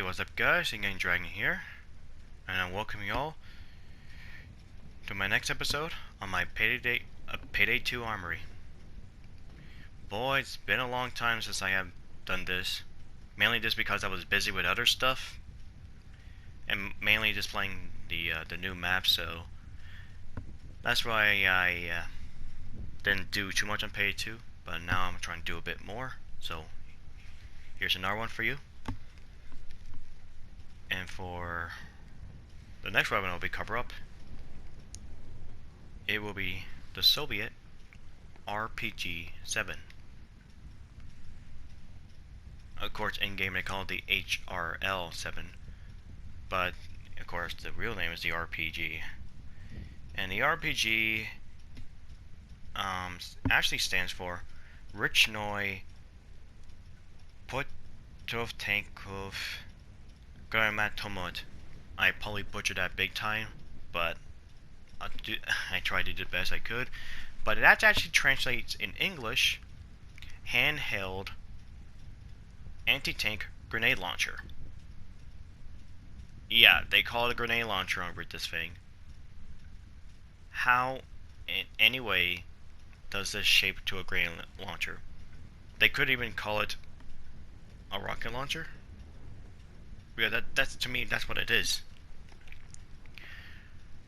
what's up guys, Again Dragon here, and I welcome you all to my next episode on my Payday 2 Armory. Boy, it's been a long time since I have done this, mainly just because I was busy with other stuff, and mainly just playing the new map, so that's why I didn't do too much on Payday 2, but now I'm trying to do a bit more, so here's another one for you. And for the next weapon I'll be cover up, it will be the Soviet RPG-7. Of course, in game they call it the HRL-7, but of course the real name is the RPG. And the RPG actually stands for Richnoy Potovtankov Garmatomot. I probably butchered that big time, but I tried to do the best I could. But that actually translates in English, handheld anti-tank grenade launcher. Yeah, they call it a grenade launcher over this thing. How in any way does this shape to a grenade launcher? They could even call it a rocket launcher. Yeah, that's to me, that's what it is.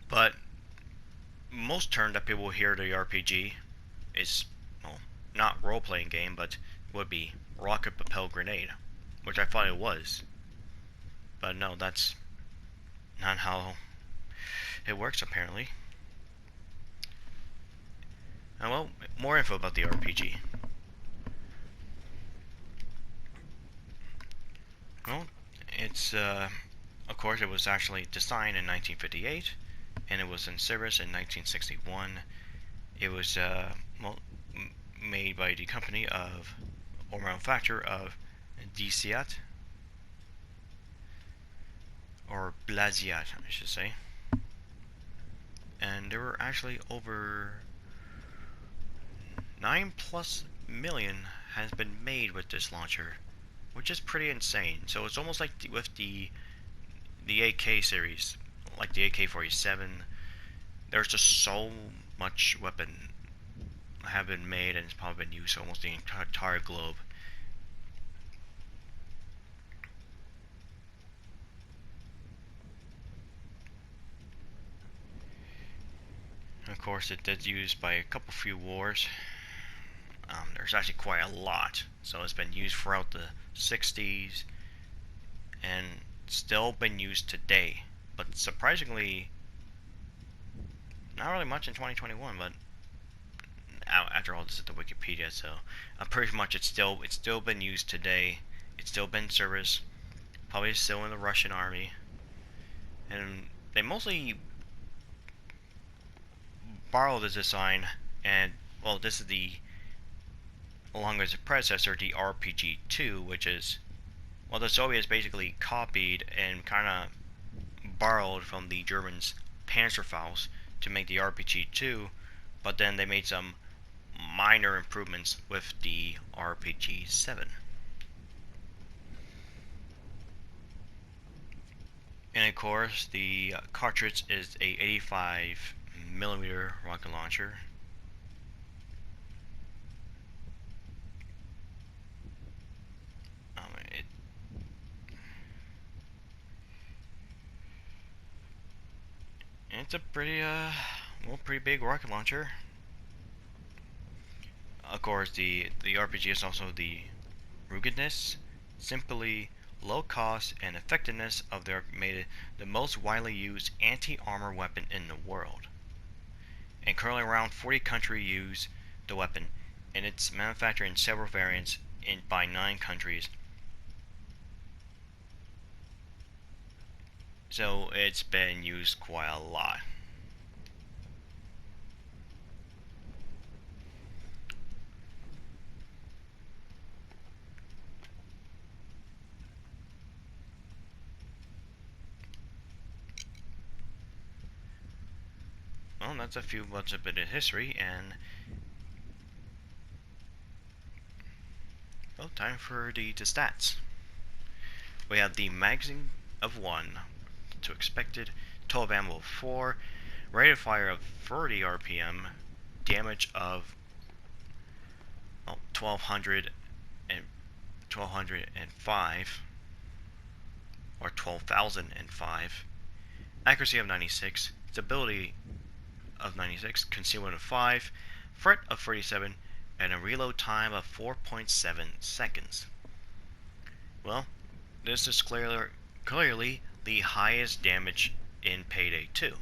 But most term that people hear the RPG is, well, not role-playing game, but would be rocket propelled grenade, which I thought it was. But no, that's not how it works apparently. And well, more info about the RPG. Well, it's of course it was actually designed in 1958, and it was in service in 1961. It was made by the company of, or manufacturer of, Disiat, or Blaziat, I should say. And there were actually over 9+ million has been made with this launcher, which is pretty insane. So it's almost like with the AK series, like the AK-47, there's just so much weapon have been made, and it's probably been used almost the entire globe. Of course, it is used by a few wars. There's actually quite a lot, so it's been used throughout the 60s and still been used today, but surprisingly not really much in 2021. But after all, this is the Wikipedia, so pretty much it's still been used today. It's still been in service, probably still in the Russian army, and they mostly borrowed this design. And well, this is along with its predecessor, the RPG-2, which is, well, the Soviets basically copied and kind of borrowed from the Germans' Panzerfaust to make the RPG-2, but then they made some minor improvements with the RPG-7. And of course, the cartridge is a 85mm rocket launcher. It's a pretty pretty big rocket launcher. Of course, the RPG is also the ruggedness, simply low cost and effectiveness of made it the most widely used anti-armor weapon in the world. And currently around 40 countries use the weapon, and it's manufactured in several variants by 9 countries. So it's been used quite a lot. Well, that's a bit of history, and well, time for the stats. We have the magazine of 1 to expected, total ammo of 4, rate of fire of 30 RPM, damage of 1205 or 12,005, accuracy of 96, stability of 96, concealment of 5, threat of 37, and a reload time of 4.7 seconds. Well, this is clearly the highest damage in Payday 2.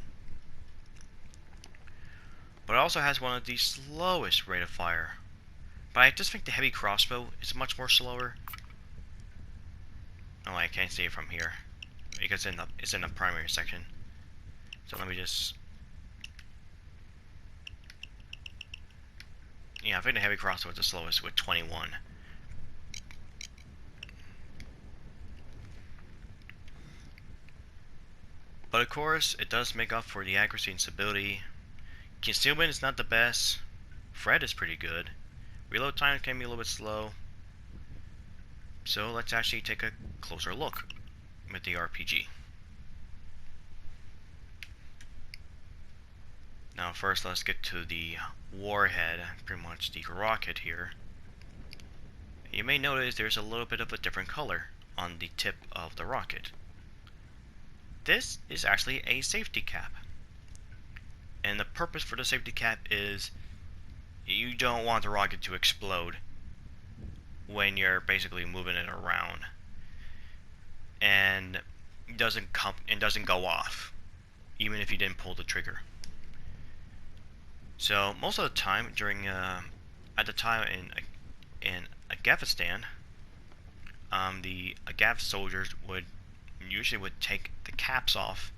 But it also has one of the slowest rate of fire. But I just think the heavy crossbow is much more slower. Oh, I can't see it from here because it's in the primary section. So let me just... Yeah, I think the heavy crossbow is the slowest with 21. But of course, it does make up for the accuracy and stability. Concealment is not the best. Threat is pretty good. Reload time can be a little bit slow. So let's actually take a closer look with the RPG. Now first let's get to the warhead, pretty much the rocket here. You may notice there's a little bit of a different color on the tip of the rocket. This is actually a safety cap. And the purpose for the safety cap is you don't want the rocket to explode when you're basically moving it around. And doesn't go off, even if you didn't pull the trigger. So most of the time during at the time in Afghanistan, the Afghan soldiers would take the caps off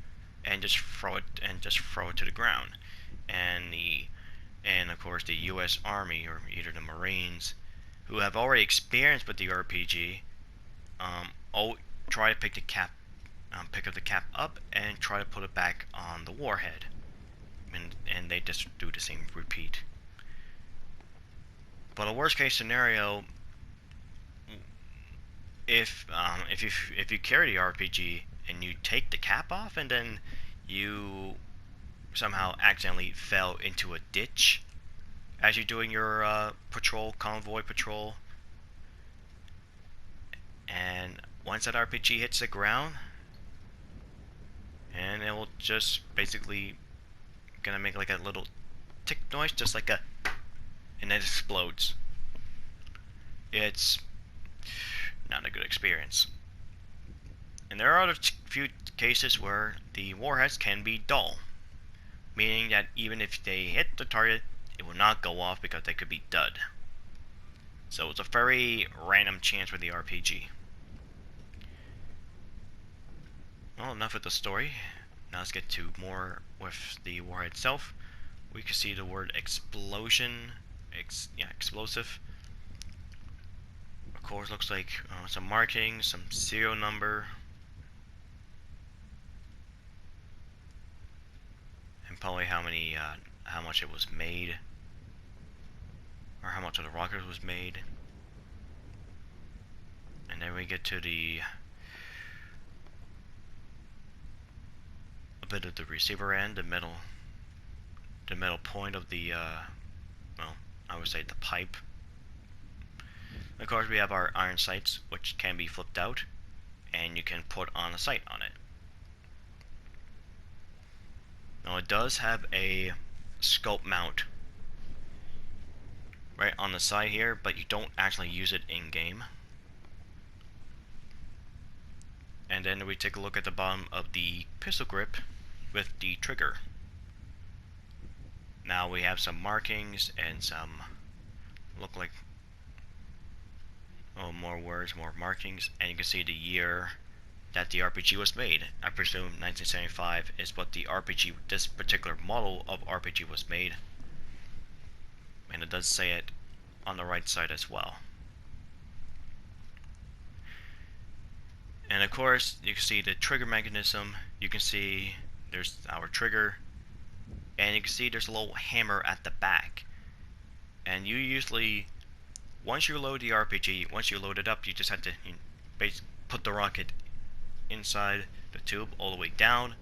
and just throw it to the ground, and of course the U.S. Army or either the Marines, who have already experienced with the RPG, try to pick up the cap up and try to put it back on the warhead, and they just do the same repeat. But a worst case scenario, if you carry the RPG and you take the cap off and then you somehow accidentally fell into a ditch as you're doing your convoy patrol, and once that RPG hits the ground, and it will just basically gonna make like a little tick noise, just like a, and then it explodes. It's not a good experience. And there are a few cases where the warheads can be dull, meaning that even if they hit the target, it will not go off because they could be dud. So it's a very random chance with the RPG. Well, enough of the story. Now let's get to more with the warhead itself. We can see the word explosion, explosive. Of course, looks like some markings, some serial number, and probably how much it was made, or how much of the rocket was made. And then we get to a bit of the receiver end, the metal point of the well, I would say the pipe. Of course, we have our iron sights, which can be flipped out, and you can put on a sight on it. Now it does have a scope mount right on the side here, but you don't actually use it in game. And then we take a look at the bottom of the pistol grip with the trigger. Now we have some markings and some look like more words, more markings, and you can see the year that the RPG was made. I presume 1975 is what this particular model of RPG was made. And it does say it on the right side as well. And of course, you can see the trigger mechanism. You can see there's our trigger, and you can see there's a little hammer at the back. And you usually, once you load the RPG, once you load it up, you just have to put the rocket inside the tube all the way down,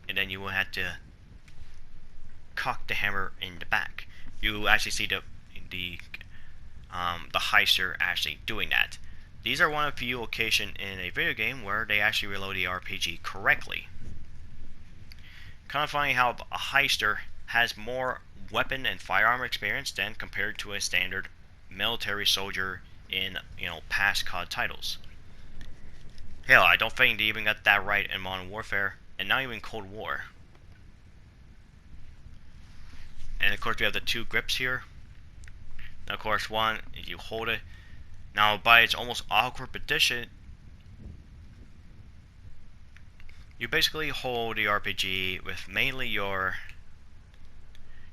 and then you will have to cock the hammer in the back. You actually see the heister actually doing that. These are one of the few occasions in a video game where they actually reload the RPG correctly. Kind of funny how a heister has more weapon and firearm experience than compared to a standard military soldier in, past COD titles. Hell, I don't think they even got that right in Modern Warfare, and not even Cold War. And of course we have the two grips here. Now of course one, if you hold it, now by its almost awkward position, you basically hold the RPG with mainly your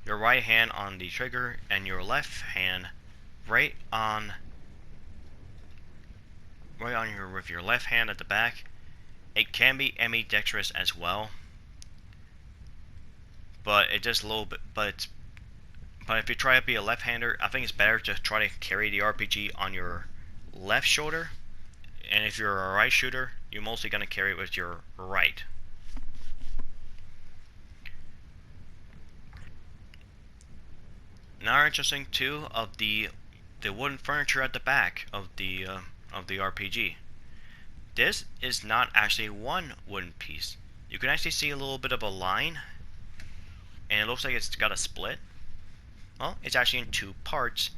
right hand on the trigger and your left hand with your left hand at the back. It can be ambidextrous as well, but it just a little bit. But if you try to be a left-hander, I think it's better to try to carry the RPG on your left shoulder. And if you're a right shooter, you're mostly going to carry it with your right. Now, interesting too of the wooden furniture at the back of the RPG. This is not actually one wooden piece. You can actually see a little bit of a line, and it looks like it's got a split. Well, it's actually in two parts,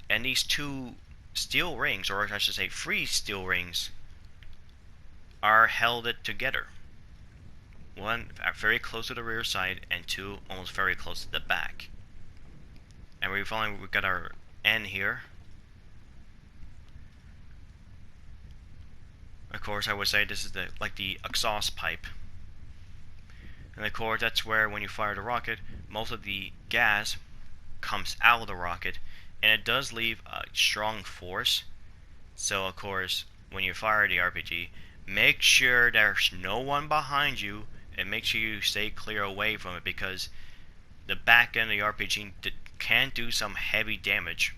and these two steel rings, or I should say 3 steel rings, are held it together. One very close to the rear side, and 2 almost very close to the back. And we've got our N here. Of course, I would say this is the exhaust pipe. And of course, that's where when you fire the rocket, most of the gas comes out of the rocket, and it does leave a strong force. So of course, when you fire the RPG, make sure there's no one behind you, and make sure you stay clear away from it, because the back end of the RPG can do some heavy damage.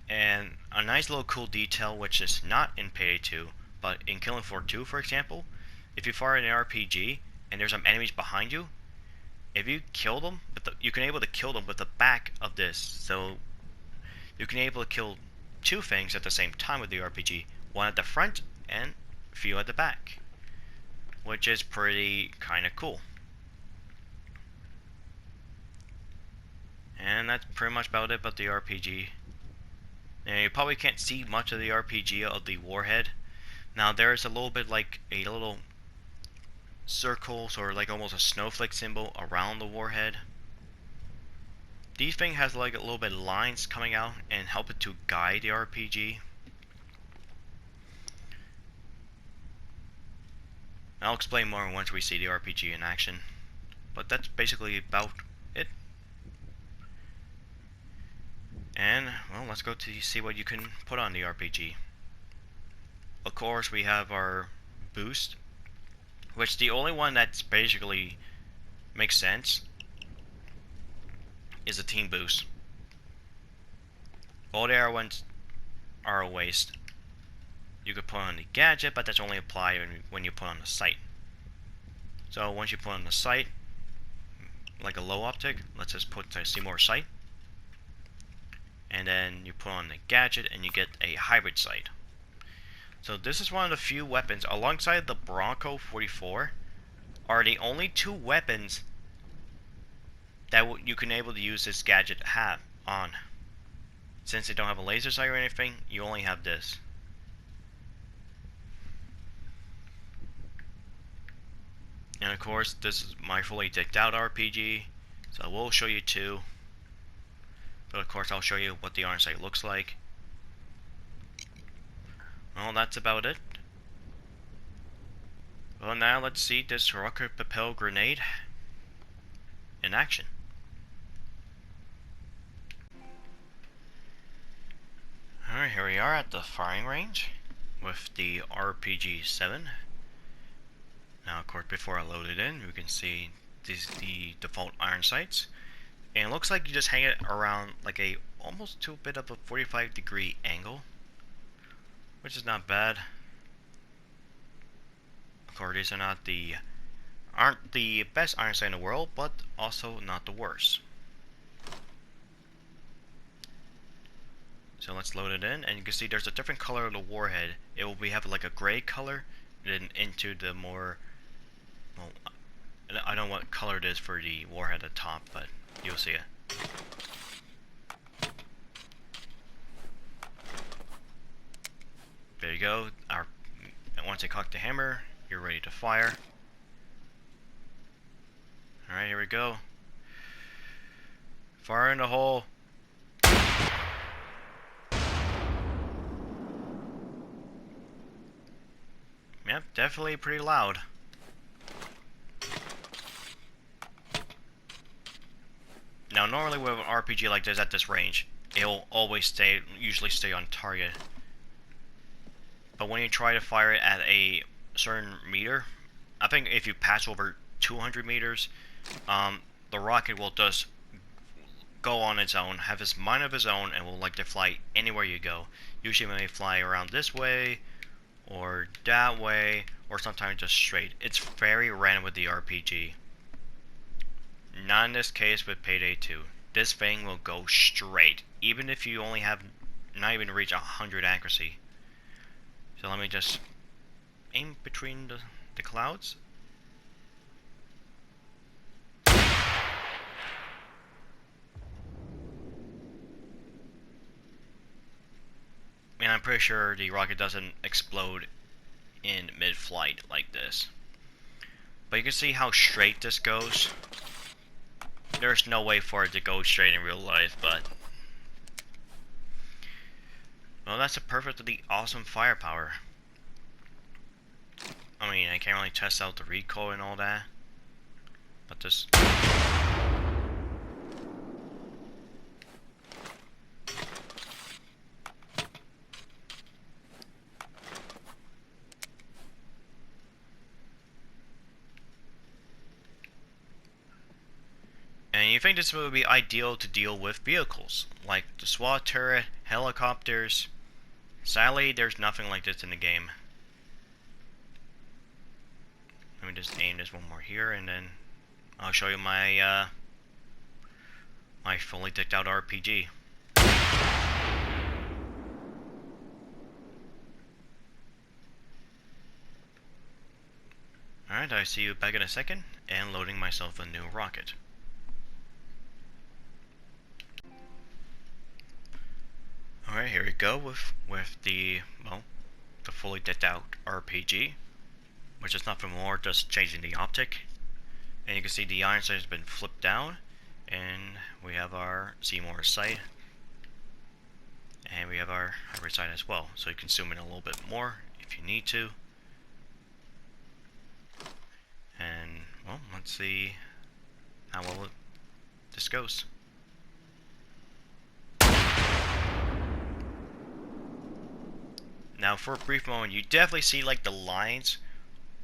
And a nice little cool detail, which is not in Payday 2, but in Killing Floor 2, for example, if you fire an RPG and there's some enemies behind you, if you kill them, you can able to kill them with the back of this. So you can able to kill 2 things at the same time with the RPG, one at the front and a few at the back, which is pretty kind of cool. And that's pretty much about it about the RPG. Now, you probably can't see much of the RPG of the warhead. Now there's a little bit like a little circles, or like almost a snowflake symbol around the warhead. These thing has like a little bit of lines coming out and help it to guide the RPG. I'll explain more once we see the RPG in action, but that's basically about it. And well, let's go to see what you can put on the RPG. Of course, we have our boost, which the only one that's basically makes sense is a team boost. All the other ones are a waste. You could put on the gadget, but that's only applied when you put on the sight. So once you put on the sight, like a low optic, let's just put the Seymour sight, and then you put on the gadget and you get a hybrid sight. So this is one of the few weapons, alongside the Bronco 44, are the only 2 weapons that you can able to use this gadget have on. Since they don't have a laser sight or anything, you only have this. And of course, this is my fully decked out RPG, so I will show you 2. But of course, I'll show you what the iron sight looks like. Well, that's about it. Well, now let's see this rocket propelled grenade in action. Alright, here we are at the firing range with the RPG-7. Now, of course, before I load it in, you can see these the default iron sights. And it looks like you just hang it around like almost to a bit of a 45-degree angle. which is not bad. Of course, these aren't the best iron sight in the world, but also not the worst. So let's load it in, and you can see there's a different color of the warhead. It will have like a gray color, then into the more, well, I don't know what color it is for the warhead at the top, but you'll see it. There you go. Once you cock the hammer, you're ready to fire. Alright, here we go. Fire in the hole. Yep, definitely pretty loud. Now, normally with an RPG like this at this range, it'll always usually stay on target. But when you try to fire it at a certain meter, I think if you pass over 200 meters, the rocket will just go on its own, have its mind of its own, and will like to fly anywhere you go. Usually when they fly around this way, or that way, or sometimes just straight. It's very random with the RPG. Not in this case with Payday 2. This thing will go straight, even if you only have not even reach 100 accuracy. So let me just aim between the clouds. And I'm pretty sure the rocket doesn't explode in mid-flight like this. But you can see how straight this goes. There's no way for it to go straight in real life, but... well, that's a perfectly awesome firepower. I mean, I can't really test out the recoil and all that. But this... and you think this would be ideal to deal with vehicles, like the SWAT turret, helicopters. Sadly, there's nothing like this in the game. Let me just aim this one more here, and then I'll show you my my fully decked out RPG. Alright, I see you back in a second, and loading myself a new rocket. Alright, here we go with the, well, the fully decked out RPG, which is nothing more, just changing the optic. And you can see the iron sight has been flipped down, and we have our Seymour sight, and we have our hybrid sight as well. So you can zoom in a little bit more if you need to. And, well, let's see how well this goes. Now, for a brief moment, you definitely see like the lines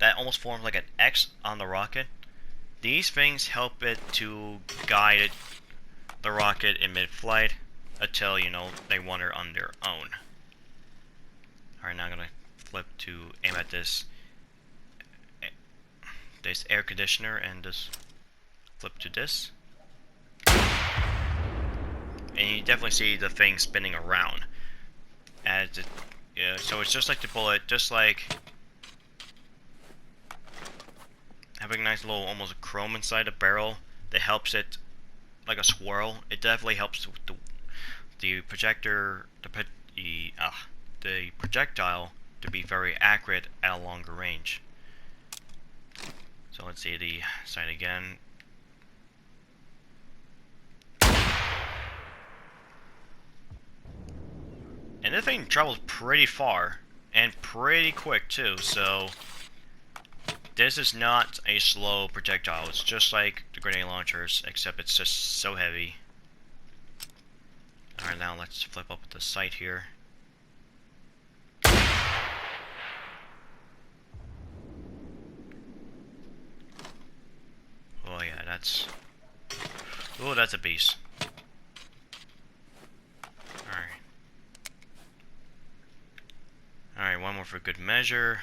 that almost form like an X on the rocket. These things help it to guide the rocket in mid-flight until, you know, they wander on their own. Alright, now I'm gonna flip to aim at this air conditioner and just flip to this. And you definitely see the thing spinning around as it. Yeah, so it's just like the bullet, just like having a nice little almost chrome inside the barrel that helps it like a swirl. It definitely helps with the projector, the projectile to be very accurate at a longer range. So let's see the sight again. And this thing travels pretty far, and pretty quick too, so this is not a slow projectile. It's just like the grenade launchers, except it's just so heavy. Alright, now let's flip up the sight here. Oh yeah, that's... oh, that's a beast. one more for good measure.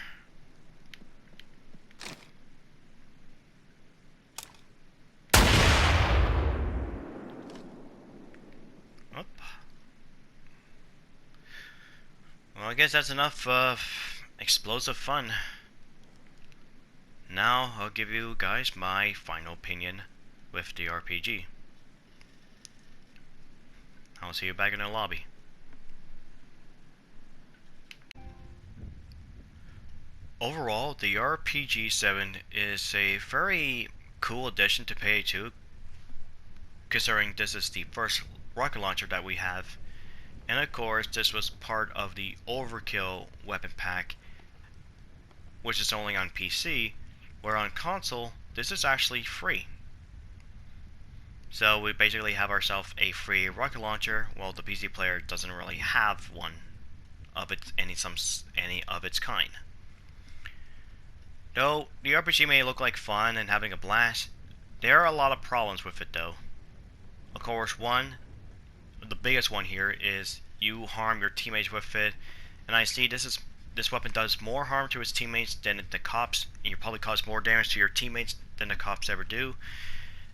Oop. Well, I guess that's enough explosive fun. Now I'll give you guys my final opinion with the RPG. I'll see you back in the lobby. Overall, the RPG-7 is a very cool addition to Payday 2, considering this is the first rocket launcher that we have. And of course, this was part of the Overkill weapon pack, which is only on PC, where on console, this is actually free. So we basically have ourselves a free rocket launcher, while the PC player doesn't really have one of any of its kind. Though the RPG may look like fun and having a blast, there are a lot of problems with it though. Of course, the biggest one here is you harm your teammates with it, and I see this weapon does more harm to its teammates than the cops, and you probably cause more damage to your teammates than the cops ever do.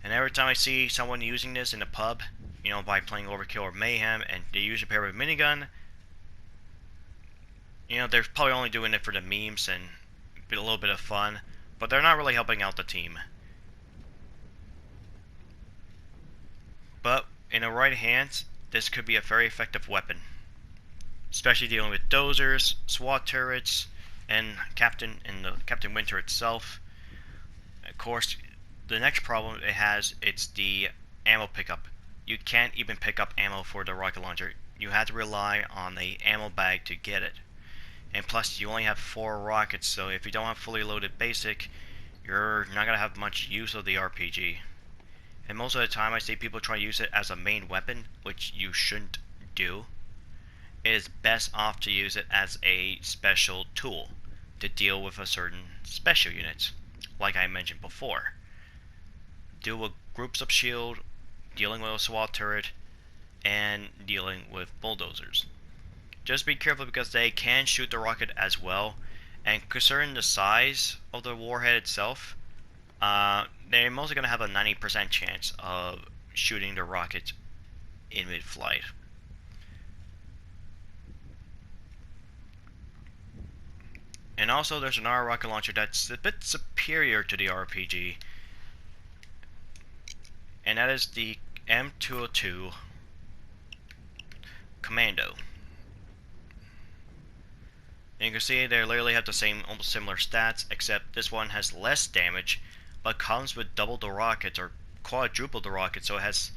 And every time I see someone using this in a pub, you know, by playing Overkill or Mayhem, and they usually pair with a minigun, you know, they're probably only doing it for the memes and a little bit of fun, but they're not really helping out the team. But in the right hands, this could be a very effective weapon, especially dealing with dozers, SWAT turrets, and Captain Winter itself. Of course, the next problem it has, it's the ammo pickup. You can't even pick up ammo for the rocket launcher. You have to rely on the ammo bag to get it. And plus, you only have 4 rockets, so if you don't have fully loaded basic, you're not going to have much use of the RPG. And most of the time I see people try to use it as a main weapon, which you shouldn't do. It is best off to use it as a special tool to deal with a certain special units, like I mentioned before. Deal with groups of shield, dealing with a SWAT turret, and dealing with bulldozers. Just be careful because they can shoot the rocket as well, and considering the size of the warhead itself, they're mostly going to have a 90% chance of shooting the rocket in mid-flight. And also there's another rocket launcher that's a bit superior to the RPG, and that is the M202 Commando. And you can see they literally have the same, almost similar stats, except this one has less damage, but comes with double the rockets, or quadruple the rockets, so it has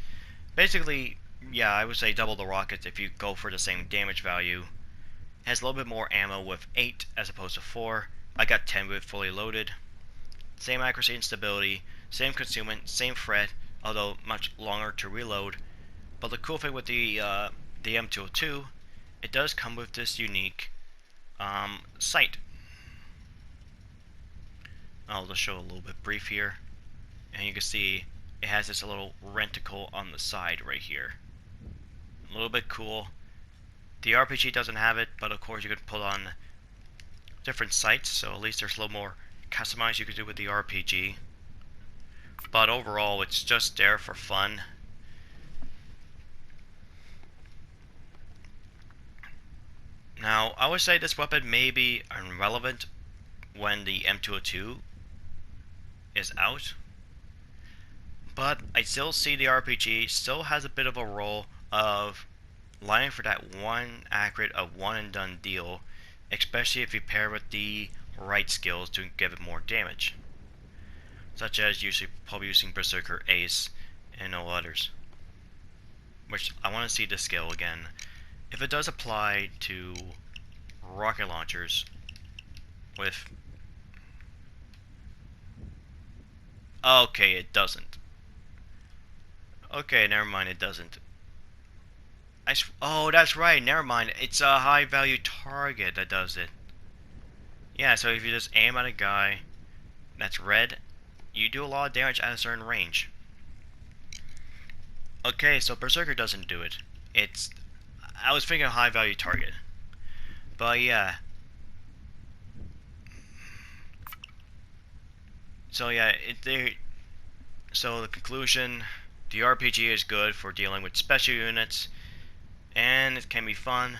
basically, yeah, I would say double the rockets if you go for the same damage value. It has a little bit more ammo with 8 as opposed to 4. I got 10 with fully loaded. Same accuracy and stability, same concealment, same threat, although much longer to reload. But the cool thing with the M202, it does come with this unique sight. I'll just show a little bit brief here, and you can see it has this little reticle on the side right here. A little bit cool. The RPG doesn't have it, but of course you could put on different sights, so at least there's a little more customized you could do with the RPG. But overall, it's just there for fun. Now, I would say this weapon may be irrelevant when the M202 is out, but I still see the RPG still has a bit of a role of lining for that one accurate, a one and done deal, especially if you pair with the right skills to give it more damage, such as probably using Berserker Ace and no others, which I want to see the skill again. If it does apply to rocket launchers with... Okay, it doesn't. Okay, never mind, it doesn't. Oh, that's right, never mind. It's a high value target that does it. Yeah, so if you just aim at a guy that's red, you do a lot of damage at a certain range. Okay, so Berserker doesn't do it. I was thinking a high value target. But yeah, So yeah, so the conclusion, the RPG is good for dealing with special units, and it can be fun.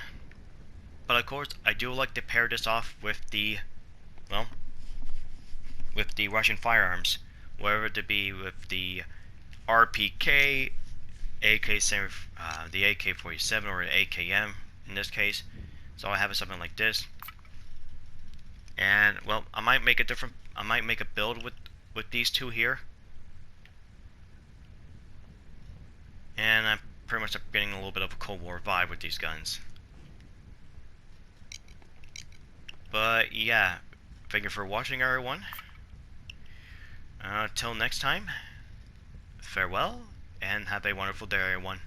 But of course, I do like to pair this off with well, with the Russian firearms, whether it be with the RPK, AK-7, the AK-47 or the AKM in this case. So I have something like this, and well, I might make a build with these two here, and I'm pretty much getting a little bit of a Cold War vibe with these guns. But yeah, thank you for watching, everyone. Till next time, farewell, and have a wonderful day, everyone.